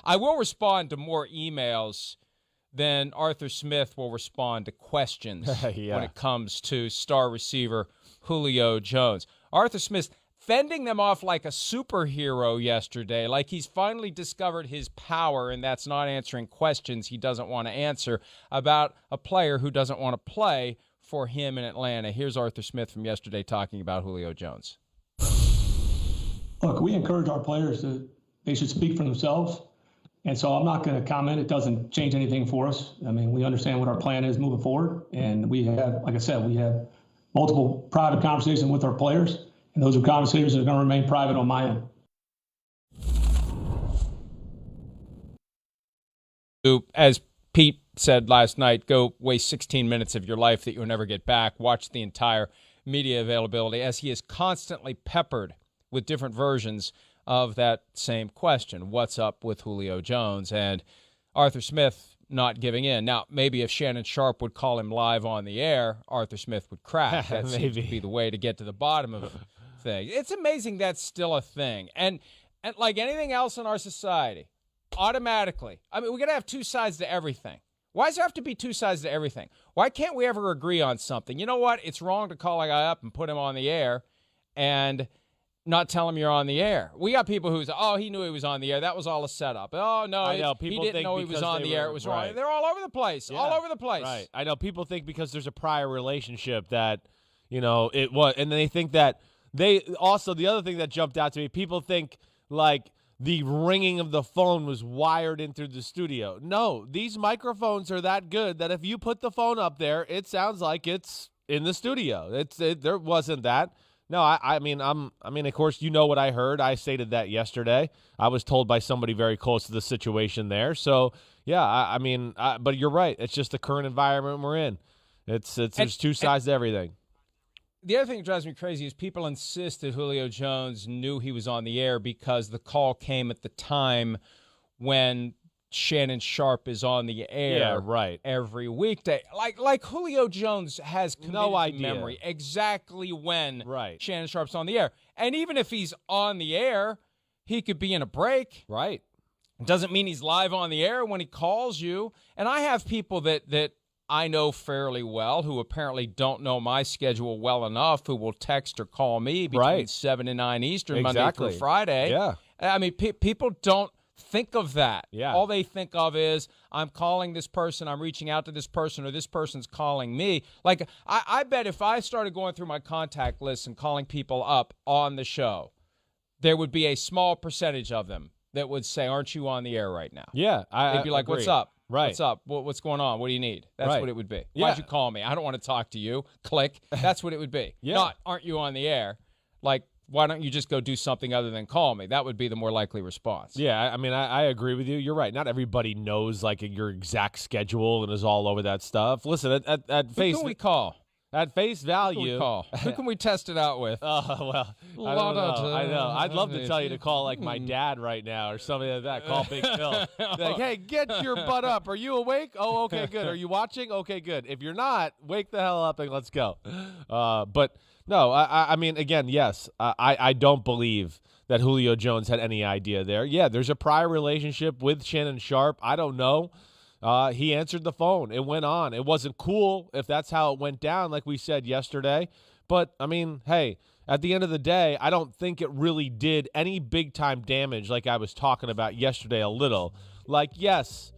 I will respond to more emails than Arthur Smith will respond to questions when it comes to star receiver Julio Jones. Arthur Smith fending them off like a superhero yesterday, like he's finally discovered his power, and that's not answering questions he doesn't want to answer about a player who doesn't want to play for him in Atlanta. Here's Arthur Smith from yesterday talking about Julio Jones. Look, we encourage our players they should speak for themselves. And so I'm not going to comment. It doesn't change anything for us. I mean, we understand what our plan is moving forward. And we have, like I said, we have multiple private conversations with our players. And those are conversations that are going to remain private on my end. As Pete said last night, go waste 16 minutes of your life that you'll never get back. Watch the entire media availability as he is constantly peppered with different versions of that same question. What's up with Julio Jones? And Arthur Smith not giving in. Now, maybe if Shannon Sharpe would call him live on the air, Arthur Smith would crack. That seems to be the way to get to the bottom of things. It's amazing that's still a thing. And like anything else in our society, automatically, I mean, we're going to have two sides to everything. Why does there have to be two sides to everything? Why can't we ever agree on something? You know what? It's wrong to call a guy up and put him on the air and not tell him you're on the air. We got people who's, he knew he was on the air. That was all a setup. Oh, no, I know. People he didn't know he was on the air. It was wrong. They're all over the place. Yeah. All over the place. Right. I know. People think because there's a prior relationship that, it was. And they think that the other thing that jumped out to me, people think like the ringing of the phone was wired in through the studio. No, these microphones are that good that if you put the phone up there, it sounds like it's in the studio. There wasn't that. No, I mean, of course, you know what I heard. I stated that yesterday. I was told by somebody very close to the situation there. So, yeah, but you're right. It's just the current environment we're in. There's two sides to everything. The other thing that drives me crazy is people insist that Julio Jones knew he was on the air because the call came at the time when Shannon Sharpe is on the air every weekday. Like Julio Jones has committed to memory exactly when Shannon Sharpe's on the air. And even if he's on the air, he could be in a break. Right. It doesn't mean he's live on the air when he calls you. And I have people that I know fairly well who apparently don't know my schedule well enough who will text or call me between 7 and 9 Eastern, Monday through Friday. Yeah. I mean, people don't think of that. Yeah. All they think of is I'm calling this person, I'm reaching out to this person, or this person's calling me. Like, I bet if I started going through my contact list and calling people up on the show, there would be a small percentage of them that would say, aren't you on the air right now? Yeah. They'd be like, agree. what's up? Right. What's up? What's going on? What do you need? That's what it would be. Yeah. Why'd you call me? I don't want to talk to you. Click. That's what it would be. Yeah. Not, aren't you on the air? Like, why don't you just go do something other than call me? That would be the more likely response. Yeah, I mean, I agree with you. You're right. Not everybody knows, like, your exact schedule and is all over that stuff. Listen, at face... Who can we call? At face value... Who can we call? Who can we test it out with? Well, I don't know. I know. I'd love to tell you to call, like, my dad right now or something like that. Call Big Phil. Like, hey, get your butt up. Are you awake? Oh, okay, good. Are you watching? Okay, good. If you're not, wake the hell up and let's go. But... No, I mean, again, yes, I don't believe that Julio Jones had any idea there. Yeah, there's a prior relationship with Shannon Sharpe. I don't know. He answered the phone. It went on. It wasn't cool if that's how it went down, like we said yesterday. But, I mean, hey, at the end of the day, I don't think it really did any big-time damage like I was talking about yesterday a little. Like, yes,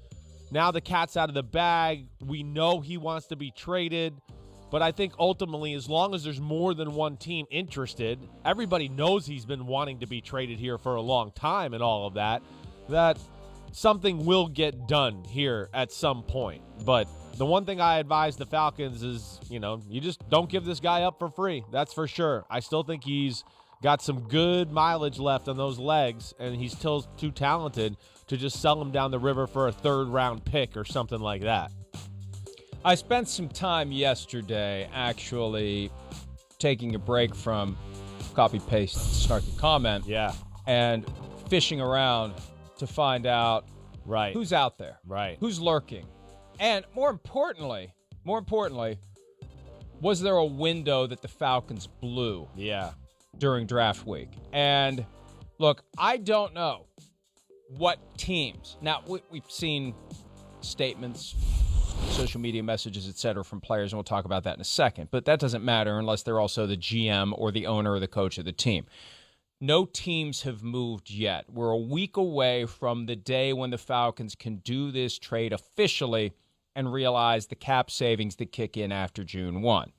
now the cat's out of the bag. We know he wants to be traded. But I think ultimately, as long as there's more than one team interested, everybody knows he's been wanting to be traded here for a long time and all of that, that something will get done here at some point. But the one thing I advise the Falcons is, you just don't give this guy up for free. That's for sure. I still think he's got some good mileage left on those legs, and he's still too talented to just sell him down the river for a third-round pick or something like that. I spent some time yesterday actually taking a break from copy-paste, snarky comment, and fishing around to find out who's out there, who's lurking, and more importantly, was there a window that the Falcons blew during draft week? And look, I don't know what teams. Now, we've seen statements, social media messages, et cetera, from players, and we'll talk about that in a second. But that doesn't matter unless they're also the GM or the owner or the coach of the team. No teams have moved yet. We're a week away from the day when the Falcons can do this trade officially and realize the cap savings that kick in after June 1.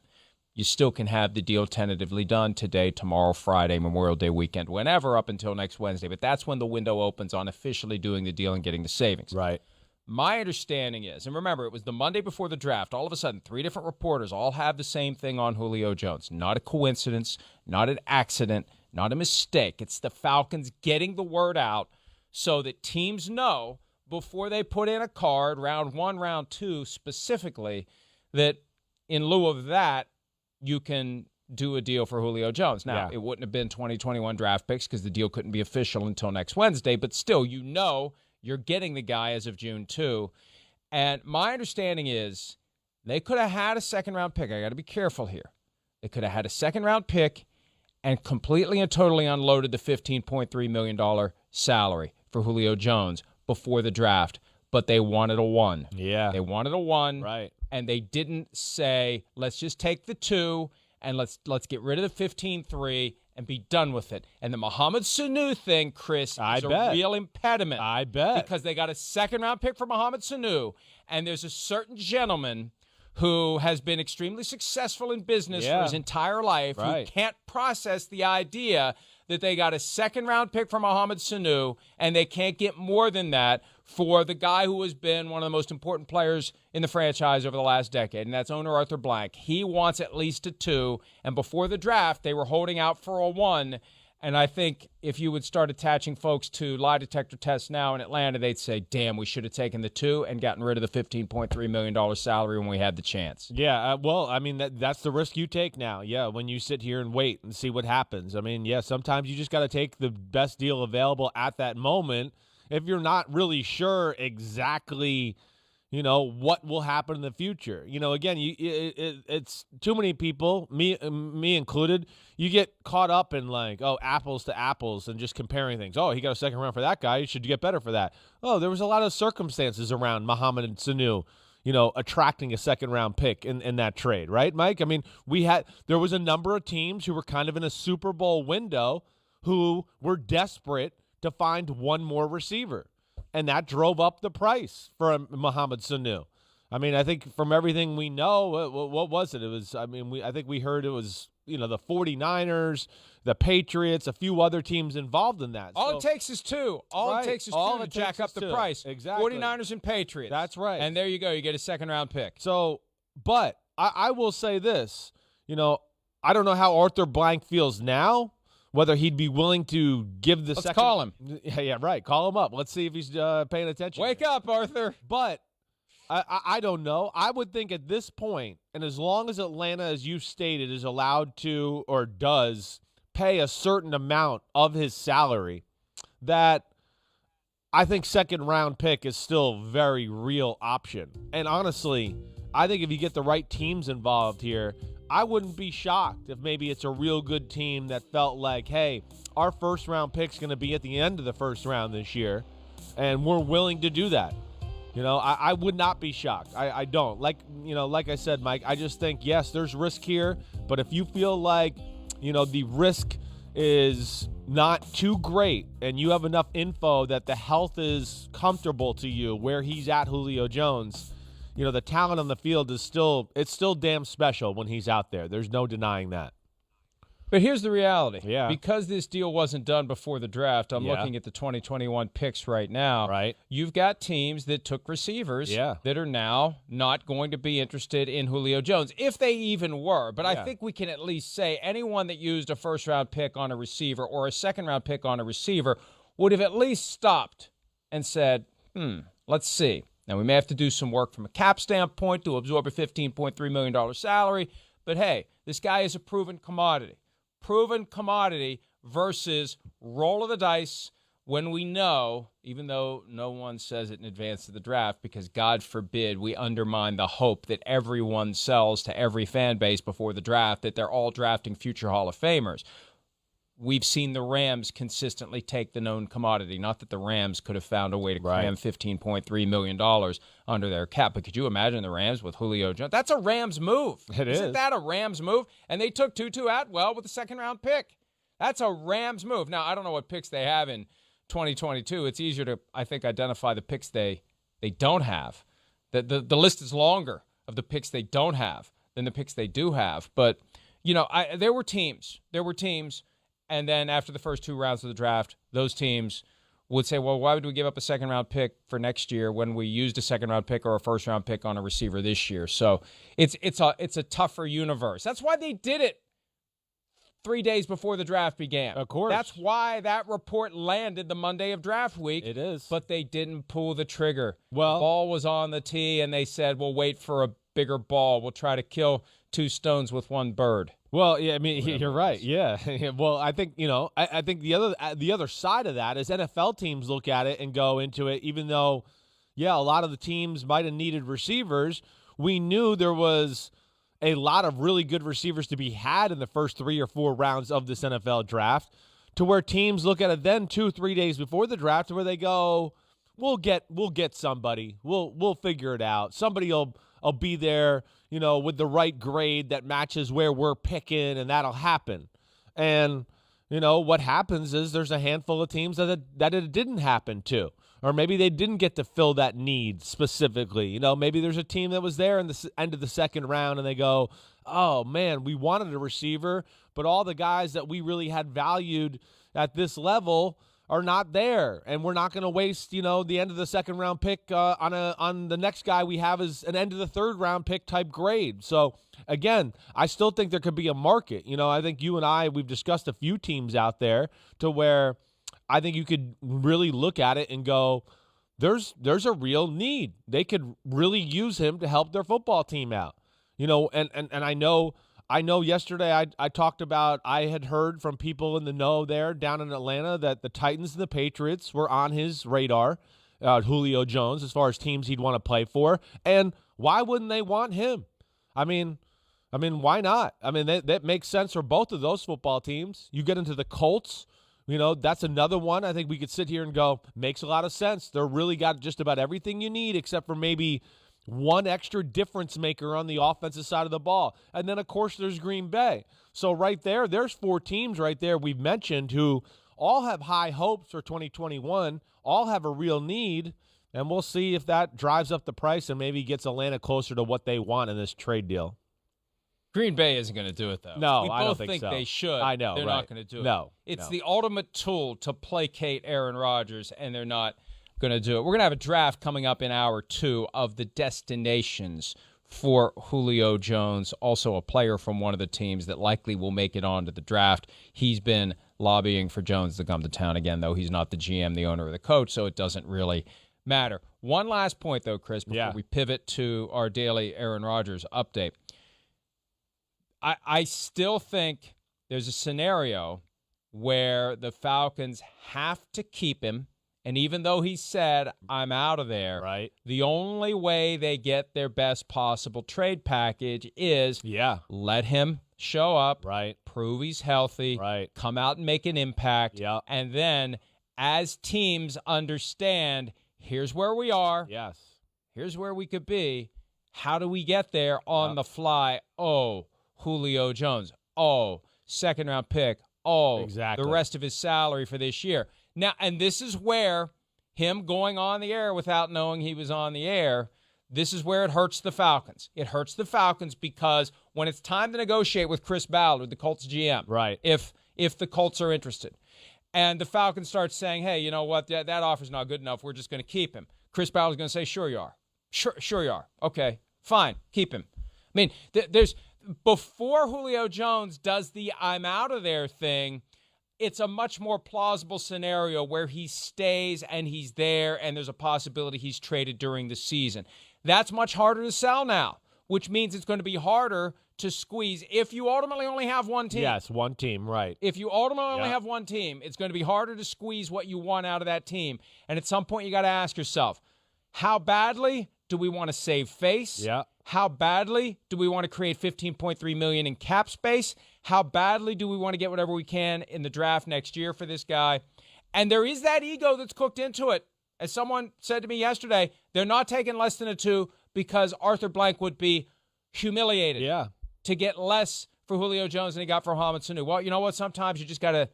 You still can have the deal tentatively done today, tomorrow, Friday, Memorial Day weekend, whenever, up until next Wednesday. But that's when the window opens on officially doing the deal and getting the savings. Right. My understanding is, and remember, it was the Monday before the draft. All of a sudden, 3 different reporters all have the same thing on Julio Jones. Not a coincidence, not an accident, not a mistake. It's the Falcons getting the word out so that teams know before they put in a card, round 1, round 2 specifically, that in lieu of that, you can do a deal for Julio Jones. Now, It wouldn't have been 2021 draft picks because the deal couldn't be official until next Wednesday, but still, you're getting the guy as of June 2. And my understanding is they could have had a second-round pick. I got to be careful here. They could have had a second-round pick and completely and totally unloaded the $15.3 million salary for Julio Jones before the draft, but they wanted a 1. Yeah. They wanted a 1. Right. And they didn't say, let's just take the 2 and let's get rid of the 15.3 and be done with it. And the Mohamed Sanu thing, Chris, is a real impediment. I bet. Because they got a second-round pick for Mohamed Sanu, and there's a certain gentleman who has been extremely successful in business for his entire life who can't process the idea that they got a second-round pick for Mohamed Sanu, and they can't get more than that for the guy who has been one of the most important players in the franchise over the last decade, and that's owner Arthur Blank. He wants at least a 2, and before the draft, they were holding out for a 1, and I think if you would start attaching folks to lie detector tests now in Atlanta, they'd say, damn, we should have taken the 2 and gotten rid of the $15.3 million salary when we had the chance. Yeah, well, I mean, that's the risk you take now, when you sit here and wait and see what happens. I mean, sometimes you just got to take the best deal available at that moment if you're not really sure exactly, what will happen in the future. Again, it's too many people, me included, you get caught up in like, apples to apples and just comparing things. Oh, he got a second round for that guy. You should get better for that. Oh, there was a lot of circumstances around Mohamed and Sanu, attracting a second-round pick in that trade, right, Mike? I mean, there was a number of teams who were kind of in a Super Bowl window who were desperate to find one more receiver, and that drove up the price for Mohamed Sanu. I mean, I think from everything we know, what was it? It was, I think we heard it was, the 49ers, the Patriots, a few other teams involved in that. All it takes is 2. All it takes is 2 to jack up the price. Exactly. 49ers and Patriots. That's right. And there you go. You get a second-round pick. So, but I will say this. I don't know how Arthur Blank feels now, whether he'd be willing to give the second. Let's call him. Yeah, right. Call him up. Let's see if he's paying attention. Wake up, Arthur. But I don't know. I would think at this point, and as long as Atlanta, as you stated, is allowed to or does pay a certain amount of his salary, that I think second-round pick is still a very real option. And honestly, I think if you get the right teams involved here, I wouldn't be shocked if maybe it's a real good team that felt like, hey, our first-round pick's going to be at the end of the first round this year, and we're willing to do that. I would not be shocked. I don't. Like I said, Mike, I just think, yes, there's risk here, but if you feel like, the risk is not too great and you have enough info that the health is comfortable to you where he's at, Julio Jones, the talent on the field is still damn special when he's out there. There's no denying that. But here's the reality. Yeah. Because this deal wasn't done before the draft, I'm looking at the 2021 picks right now. Right. You've got teams that took receivers that are now not going to be interested in Julio Jones, if they even were. But I think we can at least say anyone that used a first-round pick on a receiver or a second-round pick on a receiver would have at least stopped and said, let's see. Now, we may have to do some work from a cap standpoint to absorb a $15.3 million salary, but hey, this guy is a proven commodity. Proven commodity versus roll of the dice when we know, even though no one says it in advance of the draft, because God forbid we undermine the hope that everyone sells to every fan base before the draft, that they're all drafting future Hall of Famers. we've seen the Rams consistently take the known commodity. Not that the Rams could have found a way to cram $15.3 million under their cap. But could you imagine the Rams with Julio Jones? That's a Rams move. Isn't that a Rams move? And they took Tutu Atwell with a second-round pick. That's a Rams move. Now, I don't know what picks they have in 2022. It's easier to, I think, identify the picks they don't have. The list is longer of the picks they don't have than the picks they do have. But, there were teams, and then after the first 2 rounds of the draft, those teams would say, well, why would we give up a second-round pick for next year when we used a second-round pick or a first-round pick on a receiver this year? So it's a tougher universe. That's why they did it 3 days before the draft began. Of course. That's why that report landed the Monday of draft week. It is. But they didn't pull the trigger. Well, the ball was on the tee, and they said, we'll wait for a bigger ball. We'll try to kill 2 stones with 1 bird. Well, yeah, I mean, you're right. Yeah. Well, I think, I think the other side of that is NFL teams look at it and go into it, even though, a lot of the teams might have needed receivers. We knew there was a lot of really good receivers to be had in the first 3 or 4 rounds of this NFL draft, to where teams look at it then 2-3 days before the draft, where they go, we'll get somebody. We'll figure it out. Somebody will be there, with the right grade that matches where we're picking, and that'll happen. And, what happens is there's a handful of teams that it didn't happen to. Or maybe they didn't get to fill that need specifically. Maybe there's a team that was there in the end of the second round, and they go, oh, man, we wanted a receiver, but all the guys that we really had valued at this level are not there, and we're not going to waste, the end of the second round pick on the next guy we have as an end of the third round pick type grade. So again, I still think there could be a market. I think you and we've discussed a few teams out there to where I think you could really look at it and go, there's a real need. They could really use him to help their football team out. And I know yesterday I talked about, I had heard from people in the know there down in Atlanta that the Titans and the Patriots were on his radar, Julio Jones, as far as teams he'd want to play for. And why wouldn't they want him? I mean, why not? I mean, that makes sense for both of those football teams. You get into the Colts, that's another one. I think we could sit here and go, makes a lot of sense. They're really got just about everything you need except for maybe one extra difference maker on the offensive side of the ball. And then, of course, there's Green Bay. So right there, there's 4 teams right there we've mentioned who all have high hopes for 2021, all have a real need, and we'll see if that drives up the price and maybe gets Atlanta closer to what they want in this trade deal. Green Bay isn't going to do it, though. No, I don't think so. They should. I know, They're right. not going to do it. No. It's the ultimate tool to placate Aaron Rodgers, and they're not going to do it. We're going to have a draft coming up in hour 2 of the destinations for Julio Jones, also a player from one of the teams that likely will make it on to the draft. He's been lobbying for Jones to come to town again, though he's not the GM, the owner, or the coach, so it doesn't really matter. One last point, though, Chris, before we pivot to our daily Aaron Rodgers update. I still think there's a scenario where the Falcons have to keep him, and even though he said, I'm out of there, right, the only way they get their best possible trade package is let him show up, right, prove he's healthy, right, come out and make an impact, and then as teams understand, here's where we are, here's where we could be, how do we get there on the fly? Oh, Julio Jones. Oh, second-round pick. Oh, the rest of his salary for this year. Now, and this is where him going on the air without knowing he was on the air, this is where it hurts the Falcons. It hurts the Falcons because when it's time to negotiate with Chris Ballard, the Colts GM, right, if the Colts are interested, and the Falcons start saying, hey, you know what, that offer's not good enough, we're just going to keep him. Chris Ballard's going to say, sure you are. Sure you are. Okay, fine, keep him. I mean, there's before Julio Jones does the I'm out of there thing, it's a much more plausible scenario where he stays and he's there and there's a possibility he's traded during the season. That's much harder to sell now, which means it's going to be harder to squeeze if you ultimately only have one team. Yes, one team, right. If you ultimately only have one team, it's going to be harder to squeeze what you want out of that team. And at some point you got to ask yourself, how badly do we want to save face? Yeah. How badly do we want to create $15.3 million in cap space? How badly do we want to get whatever we can in the draft next year for this guy? And there is that ego that's cooked into it. As someone said to me yesterday, they're not taking less than a 2 because Arthur Blank would be humiliated to get less for Julio Jones than he got for Mohamed Sanu. Well, you know what? Sometimes you just gotta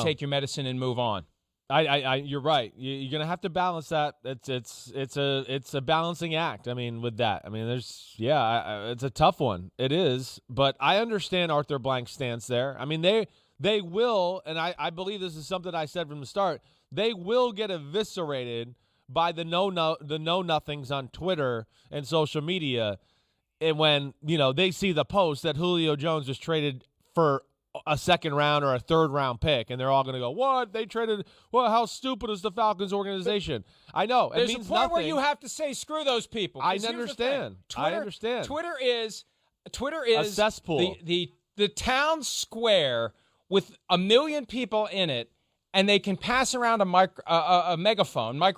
take your medicine and move on. You're right. You're gonna have to balance that. It's a balancing act. I mean, with that, I mean, it's a tough one. It is, but I understand Arthur Blank's stance there. I mean, they will, and I believe this is something I said from the start. They will get eviscerated by the know-nothings on Twitter and social media, and when they see the post that Julio Jones was traded for a second round or a third round pick, and they're all going to go, what? They traded, well, how stupid is the Falcons organization? I know. There's a point where you have to say, screw those people. I understand. Twitter is a cesspool. The town square with 1 million people in it, and they can pass around a microphone. They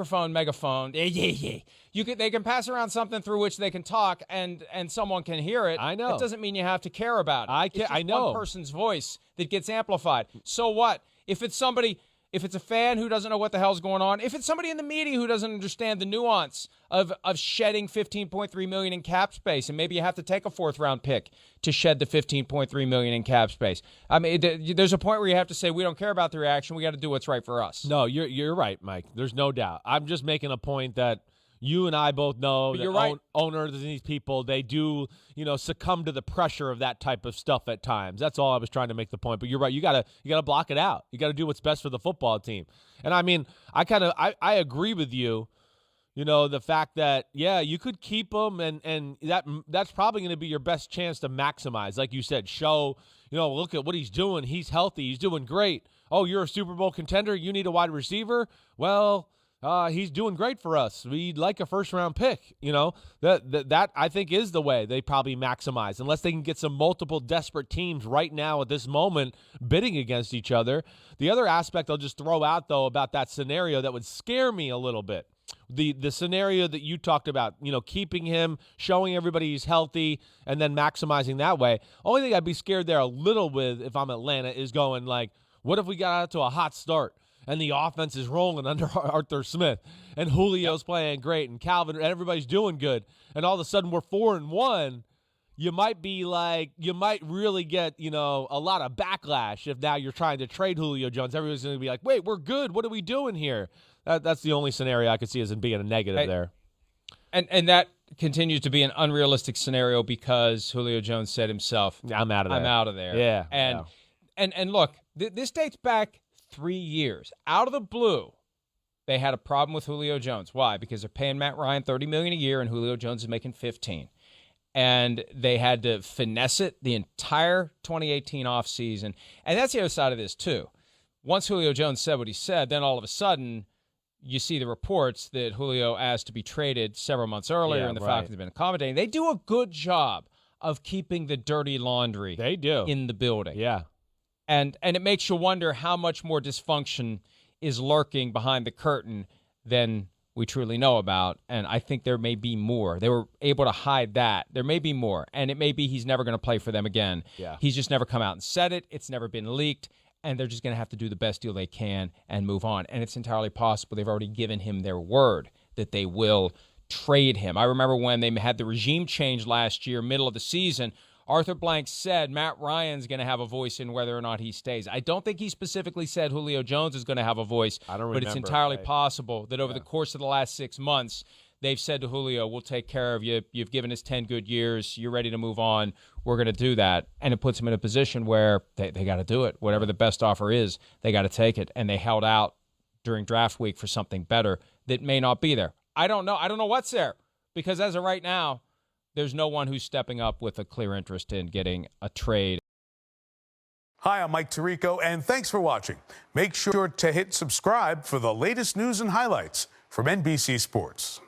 can pass around something through which they can talk, and someone can hear it. I know. It doesn't mean you have to care about it. I know. One person's voice that gets amplified. So what? If it's a fan who doesn't know what the hell's going on, if it's somebody in the media who doesn't understand the nuance of shedding $15.3 million in cap space, and maybe you have to take a 4th-round pick to shed the $15.3 million in cap space. I mean, there's a point where you have to say, we don't care about the reaction. We got to do what's right for us. No, you're right, Mike. There's no doubt. I'm just making a point that you and I both know that you're right. Owners and these people, they do, succumb to the pressure of that type of stuff at times. That's all I was trying to make the point. But you're right. You gotta block it out. You got to do what's best for the football team. And I mean, I agree with you. The fact that, you could keep them, and that's probably going to be your best chance to maximize. Like you said, show, look at what he's doing. He's healthy. He's doing great. Oh, you're a Super Bowl contender. You need a wide receiver. Well, he's doing great for us. We'd like a first-round pick. That I think is the way they probably maximize, unless they can get some multiple desperate teams right now at this moment bidding against each other. The other aspect I'll just throw out, though, about that scenario that would scare me a little bit, the scenario that you talked about, keeping him, showing everybody he's healthy, and then maximizing that way. Only thing I'd be scared there a little with if I'm Atlanta is going like, what if we got out to a hot start and the offense is rolling under Arthur Smith, and Julio's playing great, and Calvin, and everybody's doing good, and all of a sudden we're 4-1, you might really get, a lot of backlash if now you're trying to trade Julio Jones. Everybody's going to be like, wait, we're good. What are we doing here? That's the only scenario I could see as being a negative there. And that continues to be an unrealistic scenario because Julio Jones said himself, I'm out of there. Yeah. Yeah. And look, this dates back 3 years. Out of the blue, they had a problem with Julio Jones. Why? Because they're paying Matt Ryan $30 million a year, and Julio Jones is making $15 million. And they had to finesse it the entire 2018 offseason. And that's the other side of this, too. Once Julio Jones said what he said, then all of a sudden you see the reports that Julio asked to be traded several months earlier, and the Falcons have been accommodating. They do a good job of keeping the dirty laundry in the building. Yeah. And it makes you wonder how much more dysfunction is lurking behind the curtain than we truly know about. And I think there may be more. They were able to hide that. There may be more. And it may be he's never going to play for them again. Yeah. He's just never come out and said it. It's never been leaked. And they're just going to have to do the best deal they can and move on. And it's entirely possible they've already given him their word that they will trade him. I remember when they had the regime change last year, middle of the season, Arthur Blank said Matt Ryan's going to have a voice in whether or not he stays. I don't think he specifically said Julio Jones is going to have a voice, but it's entirely possible that over the course of the last 6 months, they've said to Julio, we'll take care of you. You've given us 10 good years. You're ready to move on. We're going to do that. And it puts him in a position where they got to do it. Whatever the best offer is, they got to take it. And they held out during draft week for something better that may not be there. I don't know. I don't know what's there, because as of right now, there's no one who's stepping up with a clear interest in getting a trade. Hi, I'm Mike Tirico, and thanks for watching. Make sure to hit subscribe for the latest news and highlights from NBC Sports.